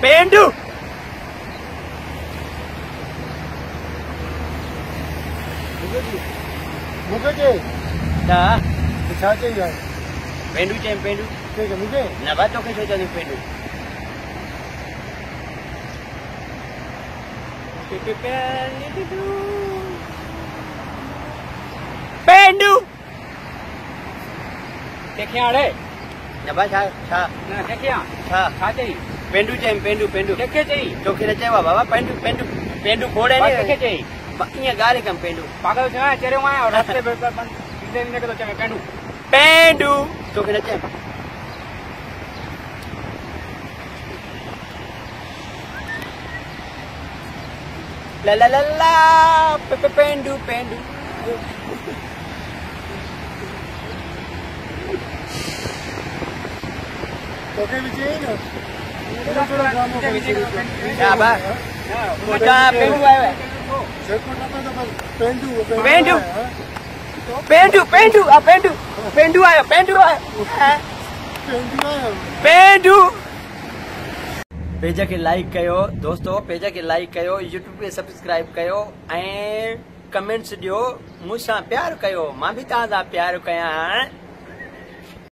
पेंडू मुझे के ना छा चाहिए पेंडू चाहिए पेंडू ठीक है मुझे नवा तो के सोचा पेंडू पेंडू क्या रे नवा छा छा ना क्या छा खा चाहिए पेंडू चाहिए पेंडू पेंडू क्या चाहिए तो के चाहिए बाबा पेंडू पेंडू पेंडू फोड़े क्या नहीं चाहिए ये गाली कम पेंडू पागल है चेहरे वहां और रास्ते पे इतने तो चाहिए पेंडू पेंडू तो के चाहिए ला ला ला ला पेंडू पेंडू तो के भी चाहिए ना थोड़ा ड्रामा क्या बा क्या पेंडू आया है पेंडू पेंडू पेंडू पेंडू आ पेंडू पेंडू आया पेंडू पेज के लाइक कयो दोस्तों पेज के लाइक कयो यूट्यूब पे सब्सक्राइब कयो ऐं कमेंट्स दियो मुझसा प्यार कयो मां भी तव्हां सां प्यार कयां।